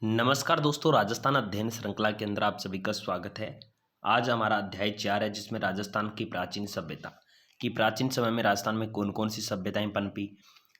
नमस्कार दोस्तों, राजस्थान अध्ययन श्रृंखला के अंदर आप सभी का स्वागत है। आज हमारा अध्याय 4 है जिसमें राजस्थान की प्राचीन सभ्यता कि प्राचीन समय में राजस्थान में कौन कौन सी सभ्यताएं पनपी,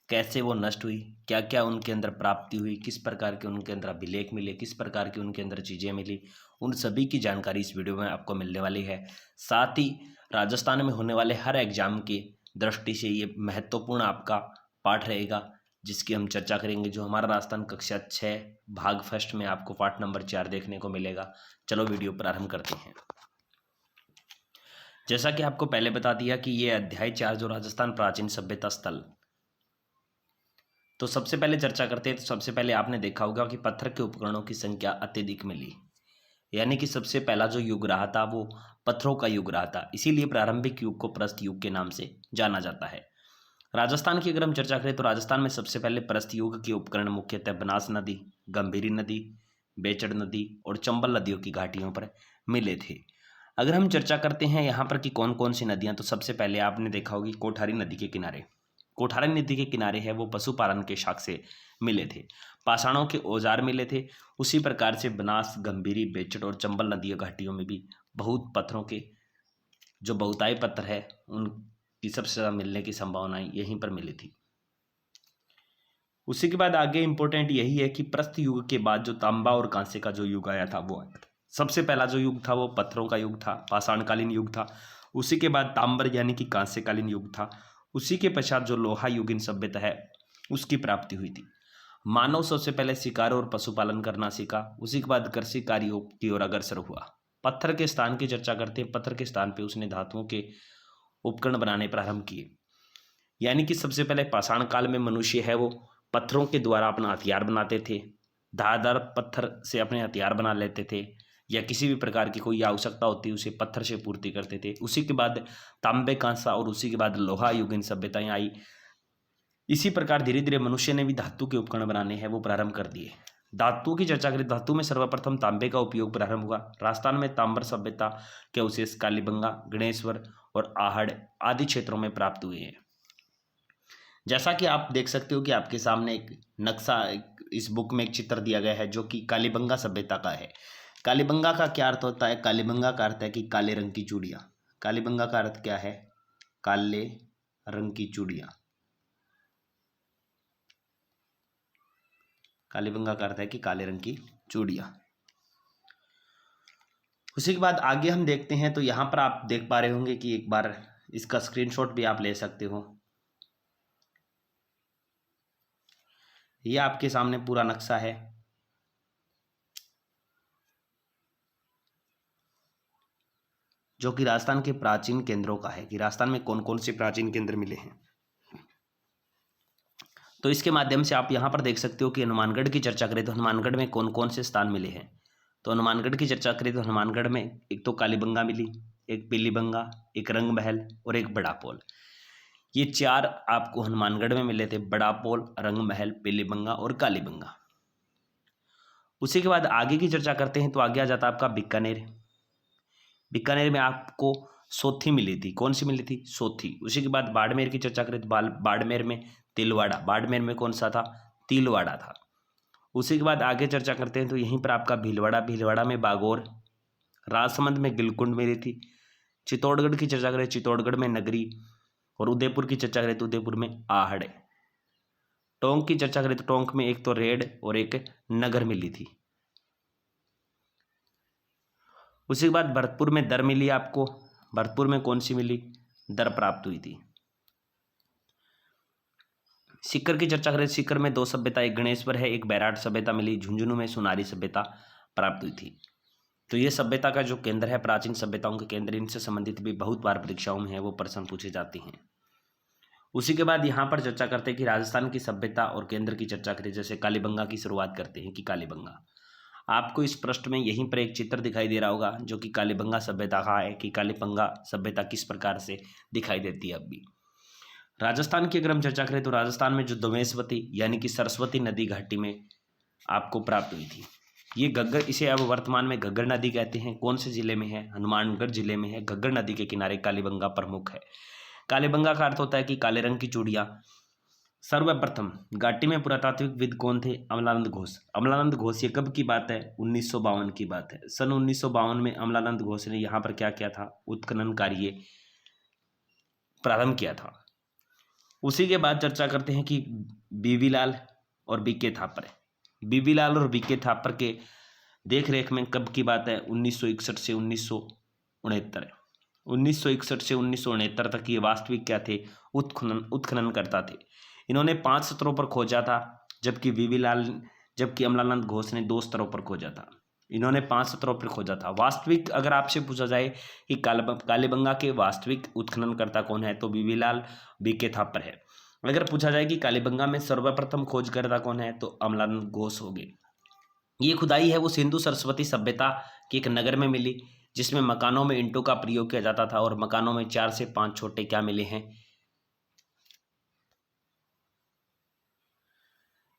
कैसे वो नष्ट हुई, क्या क्या उनके अंदर प्राप्ति हुई, किस प्रकार के उनके अंदर अभिलेख मिले, किस प्रकार की उनके अंदर चीज़ें मिली, उन सभी की जानकारी इस वीडियो में आपको मिलने वाली है। साथ ही राजस्थान में होने वाले हर एग्जाम की दृष्टि से ये महत्वपूर्ण आपका पाठ रहेगा जिसकी हम चर्चा करेंगे। जो हमारा राजस्थान कक्षा 6 भाग फर्स्ट में आपको पाठ नंबर 4 देखने को मिलेगा। चलो वीडियो प्रारंभ करते हैं। जैसा कि आपको पहले बता दिया कि ये अध्याय 4 जो राजस्थान प्राचीन सभ्यता स्थल, तो सबसे पहले चर्चा करते हैं। तो सबसे पहले आपने देखा होगा कि पत्थर के उपकरणों की संख्या अत्यधिक मिली, यानी कि सबसे पहला जो युग रहा था वो पत्थरों का युग रहा था। इसीलिए प्रारंभिक युग को प्रस्थ युग के नाम से जाना जाता है। राजस्थान की अगर हम चर्चा करें तो राजस्थान में सबसे पहले प्रस्थ युग के उपकरण मुख्यतः बनास नदी, गंभीरी नदी, बेचड़ नदी और चंबल नदियों की घाटियों पर मिले थे। अगर हम चर्चा करते हैं यहाँ पर कि कौन कौन सी नदियाँ, तो सबसे पहले आपने देखा होगी कोठारी नदी के किनारे। कोठारी नदी के किनारे है वो पशुपालन के शाख से मिले थे। पाषाणों के औजार मिले थे। उसी प्रकार से बनास, गंभीरी, बेचड़ और चंबल नदी घाटियों में भी बहुत पत्थरों के जो बहुतायी पत्थर है उनकी सबसे ज़्यादा मिलने की संभावनाएं यहीं पर मिली थी। उसी के बाद आगे इंपॉर्टेंट यही है कि प्रस्थ युग के बाद जो तांबा और कांसे का जो युग आया था वो आया था। सबसे पहला जो युग था वो पत्थरों का युग था, पाषाणकालीन युग था। उसी के बाद तांबर यानी कि कांस्यकालीन युग था। उसी के पश्चात जो लोहा युगीन सभ्यता है उसकी प्राप्ति हुई थी। मानव सबसे पहले शिकार और पशुपालन करना सीखा। उसी के बाद कृषि कार्यों की ओर अग्रसर हुआ। पत्थर के स्थान की चर्चा करते हैं। पत्थर के स्थान पर उसने धातुओं के उपकरण बनाने प्रारंभ किए, यानी कि सबसे पहले पाषाण काल में मनुष्य है वो पत्थरों के द्वारा अपना हथियार बनाते थे। धारदार पत्थर से अपने हथियार बना लेते थे, या किसी भी प्रकार की कोई आवश्यकता होती उसे पत्थर से पूर्ति करते थे। उसी के बाद तांबे, कांसा और उसी के बाद लोहा युगीन सभ्यताएं आई। इसी प्रकार धीरे धीरे मनुष्य ने भी धातु के उपकरण बनाने हैं वो प्रारंभ कर दिए। धातु की चर्चा करें, धातु में सर्वप्रथम तांबे का उपयोग प्रारंभ हुआ। राजस्थान में तांबर सभ्यता के अवशेष कालीबंगा, गणेश्वर और आहड़ आदि क्षेत्रों में प्राप्त हुए हैं। जैसा कि आप देख सकते हो कि आपके सामने एक नक्शा, इस बुक में एक चित्र दिया गया है जो कि कालीबंगा सभ्यता का है। कालीबंगा का क्या अर्थ होता है? कालीबंगा का अर्थ है कि काले रंग की चूड़ियाँ। कालीबंगा का अर्थ क्या है? काले रंग की चूड़ियाँ। कालीबंगा का अर्थ है कि काले रंग की चूड़ियाँ। उसी के बाद आगे हम देखते हैं तो यहाँ पर आप देख पा रहे होंगे कि एक बार इसका स्क्रीनशॉट भी आप ले सकते हो। ये आपके सामने पूरा नक्शा है जो कि राजस्थान के प्राचीन केंद्रों का है कि राजस्थान में कौन कौन से प्राचीन केंद्र मिले हैं। तो इसके माध्यम से आप यहाँ पर देख सकते हो कि हनुमानगढ़ की चर्चा करें तो हनुमानगढ़ में कौन कौन से स्थान मिले हैं। तो हनुमानगढ़ की चर्चा करें तो हनुमानगढ़ में एक तो कालीबंगा मिली, एक पीलीबंगा, एक रंग महल और एक बड़ा पोल। ये चार आपको हनुमानगढ़ में मिले थे, बड़ा पोल, रंग महल, पीलीबंगा और कालीबंगा। उसी के बाद आगे की चर्चा करते हैं तो आगे आ जाता है आपका बीकानेर। बीकानेर में आपको सोथी मिली थी। कौन सी मिली थी? सोथी। उसी के बाद बाड़मेर की चर्चा करें तो बाड़मेर में तिलवाड़ा। बाड़मेर में कौन सा था? तिलवाड़ा था। उसी के बाद आगे चर्चा करते हैं तो यहीं पर आपका भीलवाड़ा। भीलवाड़ा में बागौर। राजसमंद में गिलकुंड मिली थी। चित्तौड़गढ़ की चर्चा करें, चित्तौड़गढ़ में नगरी। और उदयपुर की चर्चा करें तो उदयपुर में आहड़। टोंक की चर्चा करें तो टोंक में एक तो रेड और एक नगर मिली थी। उसी के बाद भरतपुर में दर मिली आपको। भरतपुर में कौन सी मिली? दर प्राप्त हुई थी। सीकर की चर्चा करें, सीकर में दो सभ्यता, एक गणेश्वर है, एक बैराट सभ्यता मिली। झुंझुनू में सुनारी सभ्यता प्राप्त हुई थी। तो ये सभ्यता का जो केंद्र है, प्राचीन सभ्यताओं के केंद्र, इनसे संबंधित भी बहुत बार परीक्षाओं में है वो प्रश्न पूछे जाते हैं। उसी के बाद यहाँ पर चर्चा करते हैं कि राजस्थान की सभ्यता और केंद्र की चर्चा करें। जैसे कालीबंगा की शुरुआत करते हैं कि कालीबंगा, आपको इस पृष्ठ में यहीं पर एक चित्र दिखाई दे रहा होगा जो कि कालीबंगा सभ्यता का है कि कालीबंगा सभ्यता किस प्रकार से दिखाई देती है। अब भी राजस्थान की अगर हम चर्चा करें तो राजस्थान में जो दमेश्वती यानी कि सरस्वती नदी घाटी में आपको प्राप्त हुई थी। ये घग्गर, इसे अब वर्तमान में घग्गर नदी कहते हैं। कौन से जिले में है? हनुमानगढ़ जिले में है। घग्गर नदी के किनारे कालीबंगा प्रमुख है। कालीबंगा का अर्थ होता है कि काले रंग की चूड़ियाँ। सर्वप्रथम घाटी में पुरातात्विकविद कौन थे? अमलानंद घोष। अमलानंद घोष, ये कब की बात है? 1952 की बात है। सन 1952 में अमलानंद घोष ने यहाँ पर क्या किया था? उत्खनन कार्य प्रारंभ किया था। उसी के बाद चर्चा करते हैं कि बीवी लाल और बीके थापर। बीवी लाल और बीके थापर के देख रेख में कब की बात है? 1961 से 1969। 1961 से 1969 तक ये वास्तविक क्या थे? उत्खनन करता थे। इन्होंने 5 स्तरों पर खोजा था, जबकि अमलानंद घोष ने 2 स्तरों पर खोजा था। इन्होंने 5 स्तरों पर खोजा था। वास्तविक अगर आपसे पूछा जाए कि कालीबंगा के वास्तविक उत्खननकर्ता कौन है, तो बीवी लाल बीके थापर है। अगर पूछा जाए कि कालीबंगा में सर्वप्रथम खोजकर्ता कौन है, तो अमलानंद घोष हो गए। ये खुदाई है वो सिंधु सरस्वती सभ्यता के एक नगर में मिली, जिसमें मकानों में ईंटों का प्रयोग किया जाता था और मकानों में 4 से 5 छोटे क्या मिले हैं?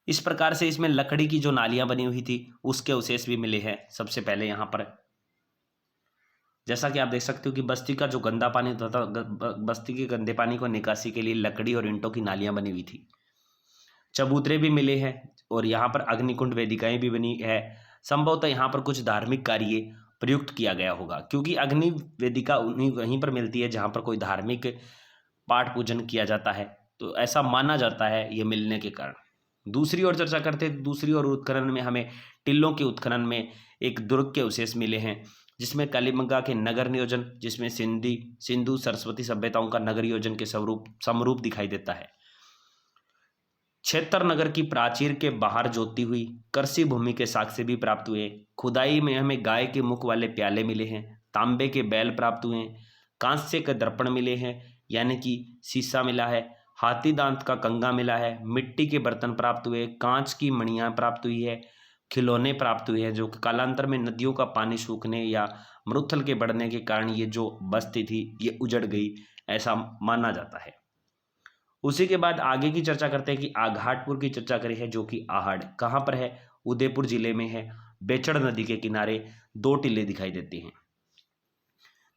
इस प्रकार से इसमें लकड़ी की जो नालियां बनी हुई थी उसके अवशेष भी मिले हैं। सबसे पहले यहाँ पर जैसा कि आप देख सकते हो कि बस्ती का जो गंदा पानी होता था, बस्ती के गंदे पानी को निकासी के लिए लकड़ी और ईंटों की नालियां बनी हुई थी। चबूतरे भी मिले हैं और यहाँ पर अग्निकुंड वेदिकाएं भी बनी है। संभवतः यहाँ पर कुछ धार्मिक कार्य प्रयुक्त किया गया होगा, क्योंकि अग्नि वेदिका वहीं पर मिलती है जहाँ पर कोई धार्मिक पाठ पूजन किया जाता है, तो ऐसा माना जाता है ये मिलने के कारण। दूसरी ओर चर्चा करते हैं, दूसरी ओर उत्खनन में हमें टिल्लों के उत्खनन में एक दुर्ग के अवशेष मिले हैं, जिसमें कालीबंगा के नगर नियोजन, जिसमें सिंधु सरस्वती सभ्यताओं का नगर नियोजन के समरूप दिखाई देता है। क्षेत्र नगर की प्राचीर के बाहर जोती हुई कृषि भूमि के साक्ष्य भी प्राप्त हुए। खुदाई में हमें गाय के मुख वाले प्याले मिले हैं, तांबे के बैल प्राप्त हुए, कांस्य के दर्पण मिले हैं यानी कि शीशा मिला है, हाथी दांत का कंगा मिला है, मिट्टी के बर्तन प्राप्त हुए, कांच की मणियां प्राप्त हुई है, खिलौने प्राप्त हुए हैं, जो कालांतर में नदियों का पानी सूखने या मरुथल के बढ़ने के कारण ये जो बस्ती थी ये उजड़ गई, ऐसा माना जाता है। उसी के बाद आगे की चर्चा करते हैं कि आघाटपुर की चर्चा करी है, जो कि आहड़ कहाँ पर है? उदयपुर जिले में है। बेचड़ नदी के किनारे 2 टीले दिखाई देते हैं,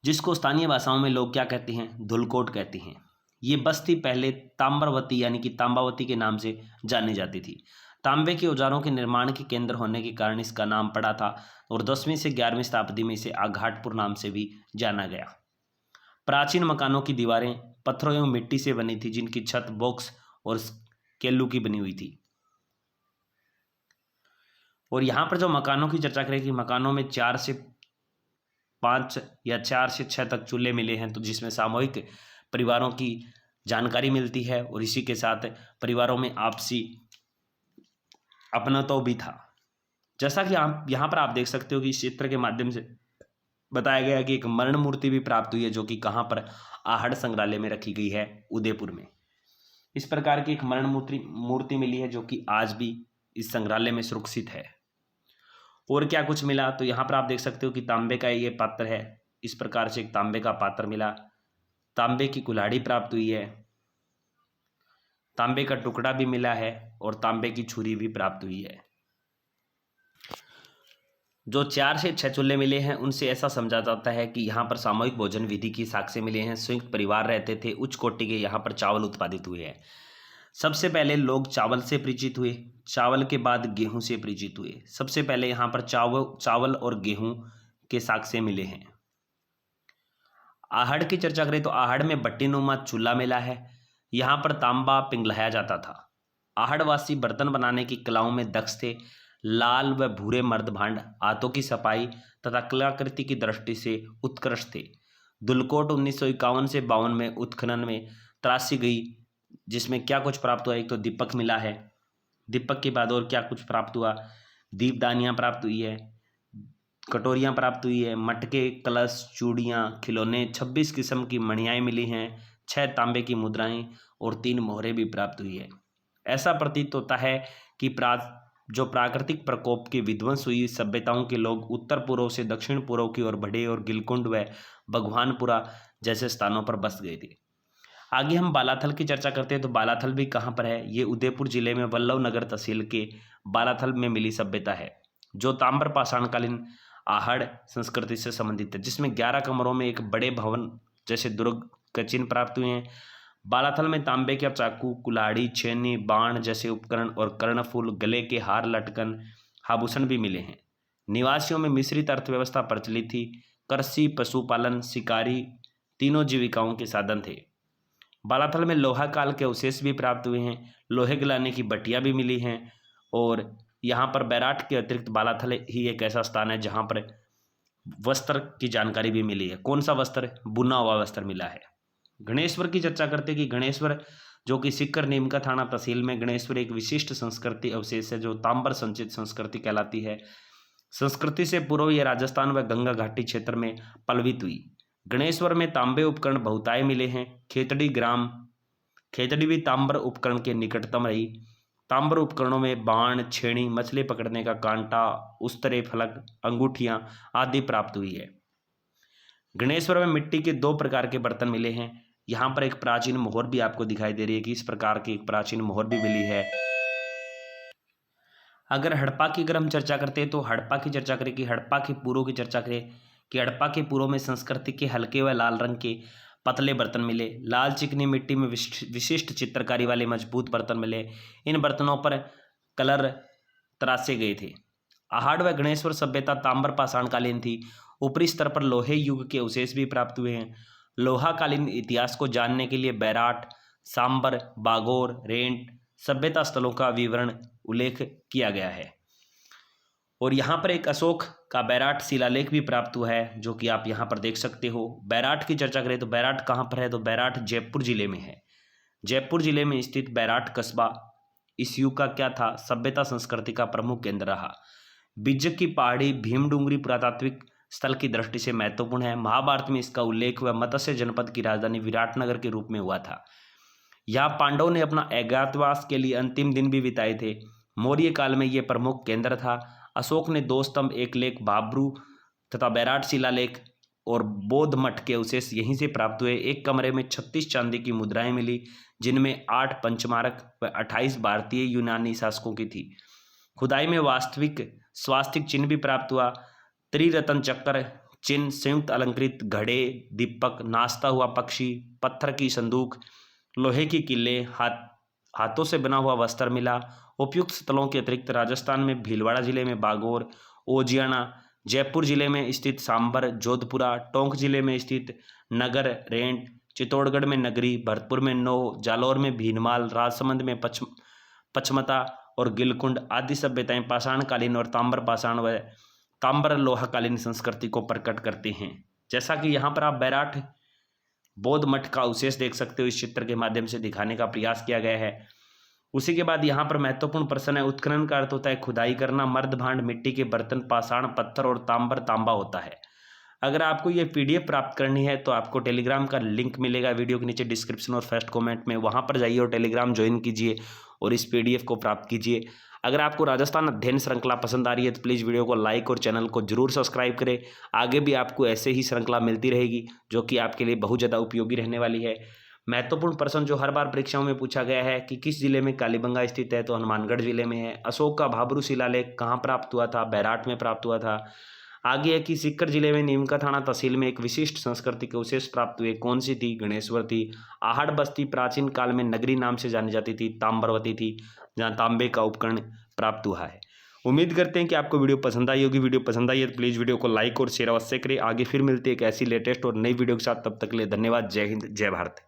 जिसको स्थानीय भाषाओं में लोग क्या कहते हैं? धुलकोट कहते हैं। ये बस्ती पहले ताम्रवती यानी कि तांबावती के नाम से जानी जाती थी। तांबे के औजारों के निर्माण के केंद्र होने के कारण इसका नाम पड़ा था और 10वीं से 11वीं शताब्दी में इसे आघाटपुर नाम से भी जाना गया। प्राचीन मकानों की दीवारें पत्थरों एवं मिट्टी से बनी थी, जिनकी छत बॉक्स और केल्लू की बनी हुई थी। और यहाँ पर जो मकानों की चर्चा करें कि मकानों में 4 से 5 या 4 से 6 तक चूल्हे मिले हैं, तो जिसमें सामूहिक परिवारों की जानकारी मिलती है और इसी के साथ परिवारों में आपसी अपनातो भी था। जैसा कि आप यहाँ पर आप देख सकते हो कि इस चित्र के माध्यम से बताया गया कि एक मरण मूर्ति भी प्राप्त हुई है, जो कि कहाँ पर? आहड़ संग्रहालय में रखी गई है, उदयपुर में। इस प्रकार की एक मरण मूर्ति मिली है, जो कि आज भी इस संग्रहालय में सुरक्षित है। और क्या कुछ मिला, तो यहाँ पर आप देख सकते हो कि तांबे का ये पात्र है। इस प्रकार से एक तांबे का पात्र मिला, तांबे की कुल्हाड़ी प्राप्त हुई है, तांबे का टुकड़ा भी मिला है और तांबे की छुरी भी प्राप्त हुई है। जो 4 से 6 चूल्हे मिले हैं उनसे ऐसा समझा जाता है कि यहाँ पर सामूहिक भोजन विधि की साक्ष्य मिले हैं। संयुक्त परिवार रहते थे, उच्च कोटि के यहाँ पर चावल उत्पादित हुए हैं। सबसे पहले लोग चावल से परिचित हुए, चावल के बाद गेहूं से परिचित हुए। सबसे पहले यहाँ पर चावल और गेहूं के साक्ष्य मिले हैं। आहड़ की चर्चा करें तो आहड़ में बट्टीनुमा चूल्हा मिला है, यहाँ पर तांबा पिघलाया जाता था। आहड़वासी बर्तन बनाने की कलाओं में दक्ष थे। लाल व भूरे मर्द भांड हाथों की सफाई तथा कलाकृति की दृष्टि से उत्कृष्ट थे। दुलकोट 1951 से 52 में उत्खनन में तराशी गई, जिसमें क्या कुछ प्राप्त हुआ? एक तो दीपक मिला है, दीपक के बाद और क्या कुछ प्राप्त हुआ? दीपदानियाँ प्राप्त हुई है, कटोरियाँ प्राप्त हुई है, मटके, कलश, चूड़ियाँ, खिलौने, 26 किस्म की मणियाएँ मिली हैं, 6 तांबे की मुद्राएं और 3 मोहरें भी प्राप्त हुई है। ऐसा प्रतीत होता है कि जो प्राकृतिक प्रकोप के विध्वंस हुई सभ्यताओं के लोग उत्तर पूर्व से दक्षिण पूर्व की ओर बढ़े और गिलकुंड व भगवानपुरा जैसे स्थानों पर बस गए थे। आगे हम बालाथल की चर्चा करते हैं, तो बालाथल भी कहाँ पर है? ये उदयपुर जिले में वल्लभ नगर तहसील के बालाथल में मिली सभ्यता है, जो ताम्र पाषाणकालीन आहड़ संस्कृति से संबंधित है, जिसमें 11 कमरों में एक बड़े भवन जैसे दुर्ग के चिन्ह प्राप्त हुए हैं। बालाथल में तांबे के चाकू, कुल्हाड़ी, छेनी, बाण जैसे उपकरण और कर्णफूल, गले के हार, लटकन, आभूषण भी मिले हैं। निवासियों में मिश्रित अर्थव्यवस्था प्रचलित थी। कृषि, पशुपालन, शिकारी तीनों जीविकाओं के साधन थे। बालाथल में लोहा काल के अवशेष भी प्राप्त हुए हैं। लोहे गलाने की भट्टियां भी मिली हैं। और यहाँ पर बैराट के अतिरिक्त बालाथल ही एक ऐसा स्थान है जहाँ पर वस्त्र की जानकारी भी मिली है। कौन सा वस्त्र? बुना हुआ वस्त्र मिला है। गणेश्वर की चर्चा करते कि गणेश्वर जो कि सीकर नीमका थाना तहसील में गणेश्वर एक विशिष्ट संस्कृति अवशेष है जो तांबर संचित संस्कृति कहलाती है। संस्कृति से पूर्व यह राजस्थान व गंगा घाटी क्षेत्र में पल्वित हुई। गणेश्वर में तांबे उपकरण बहुतायत मिले हैं। खेतड़ी भी तांबर उपकरण के निकटतम रही। तांबर उपकरणों में बाण, छेनी, मछली पकड़ने का कांटा, उस्तरे, फलक, अंगूठियां आदि प्राप्त हुई है। गणेश्वर में मिट्टी के 2 प्रकार के बर्तन मिले हैं। यहाँ पर एक प्राचीन मोहर भी आपको दिखाई दे रही है कि इस प्रकार की एक प्राचीन मोहर भी मिली है। अगर हड़प्पा की अगर हम चर्चा करते हैं तो हड़प्पा की चर्चा करें कि हड़प्पा के पूर्व की चर्चा करें कि हड़प्पा के पूर्व में संस्कृति के हल्के व लाल रंग के पतले बर्तन मिले। लाल चिकनी मिट्टी में विशिष्ट चित्रकारी वाले मजबूत बर्तन मिले। इन बर्तनों पर कलर तराशे गए थे। आहड़ व गणेश्वर सभ्यता तांबर पाषाणकालीन थी। ऊपरी स्तर पर लोहे युग के अवशेष भी प्राप्त हुए हैं। लोहाकालीन इतिहास को जानने के लिए बैराट, सांबर, बागोर, रेंट सभ्यता स्थलों का विवरण उल्लेख किया गया है। और यहाँ पर एक अशोक का बैराट शिलालेख भी प्राप्त हुआ है जो कि आप यहाँ पर देख सकते हो। बैराट की चर्चा करें तो बैराट कहाँ पर है? तो बैराट जयपुर जिले में है। जयपुर जिले में स्थित बैराट कस्बा इस युग का क्या था? सभ्यता संस्कृति का प्रमुख केंद्र रहा। बिज्जक की पहाड़ी भीमडूंगरी पुरातात्विक स्थल की दृष्टि से महत्वपूर्ण है। महाभारत में इसका उल्लेख व मत्स्य जनपद की राजधानी विराटनगर के रूप में हुआ था। यहाँ पांडवों ने अपना अज्ञातवास के लिए अंतिम दिन भी बिताए थे। मौर्य काल में यह प्रमुख केंद्र था। अशोक ने 2 स्तंभ, एक लेख भाब्रू तथा बैराट शिलालेख और बौद्ध मठ के अवशेष यहीं से प्राप्त हुए। एक कमरे में 36 चांदी की मुद्राएं मिली जिनमें 8 पंचमारक व 28 भारतीय यूनानी शासकों की थी। खुदाई में वास्तविक स्वास्तिक चिन्ह भी प्राप्त हुआ। त्रिरत्न चक्र चिन्ह, संयुक्त अलंकृत घड़े, दीपक, नाचता हुआ पक्षी, पत्थर की संदूक, लोहे की किले, हाथों से बना हुआ वस्त्र मिला। उपयुक्त स्थलों के अतिरिक्त राजस्थान में भीलवाड़ा जिले में बागोर, ओजियाना, जयपुर जिले में स्थित सांबर, जोधपुरा, टोंक जिले में स्थित नगर, रेंट, चित्तौड़गढ़ में नगरी, भरतपुर में नौ, जालौर में भीनमाल, राजसमंद में पचमता और गिलकुंड आदि सभ्यताएं पाषाणकालीन और तांबर पाषाण व तांबर लोहाकालीन संस्कृति को प्रकट करते हैं। जैसा कि यहाँ पर आप बैराट बौद्ध मठ का अवशेष देख सकते हो, इस चित्र के माध्यम से दिखाने का प्रयास किया गया है। उसी के बाद यहाँ पर महत्वपूर्ण प्रश्न है। उत्खनन का अर्थ होता है खुदाई करना। मर्द भांड मिट्टी के बर्तन, पाषाण, पत्थर और तांबर तांबा होता है। अगर आपको ये PDF प्राप्त करनी है तो आपको टेलीग्राम का लिंक मिलेगा वीडियो के नीचे डिस्क्रिप्शन और फर्स्ट कमेंट में। वहाँ पर जाइए और टेलीग्राम ज्वाइन कीजिए और इस PDF को प्राप्त कीजिए। अगर आपको राजस्थान अध्ययन श्रृंखला पसंद आ रही है तो प्लीज़ वीडियो को लाइक और चैनल को जरूर सब्सक्राइब करें। आगे भी आपको ऐसे ही श्रृंखला मिलती रहेगी जो कि आपके लिए बहुत ज़्यादा उपयोगी रहने वाली है। महत्वपूर्ण प्रश्न जो हर बार परीक्षाओं में पूछा गया है कि किस जिले में कालीबंगा स्थित है? तो हनुमानगढ़ जिले में है। अशोक का भाब्रू शिलालेख कहाँ प्राप्त हुआ था? बैराट में प्राप्त हुआ था। आगे है कि सीकर जिले में नीमका थाना तहसील में एक विशिष्ट संस्कृति के अवशेष प्राप्त हुए। कौन सी थी? गणेश्वर थी। आहड़ बस्ती प्राचीन काल में नगरी नाम से जानी जाती थी, तांबरवती थी, जहाँ तांबे का उपकरण प्राप्त हुआ है। उम्मीद करते हैं कि आपको वीडियो पसंद आई होगी। वीडियो पसंद आई है तो प्लीज़ वीडियो को लाइक और शेयर अवश्य करें। आगे फिर मिलते हैं एक ऐसी लेटेस्ट और नई वीडियो के साथ। तब तक के लिए धन्यवाद। जय हिंद, जय भारत।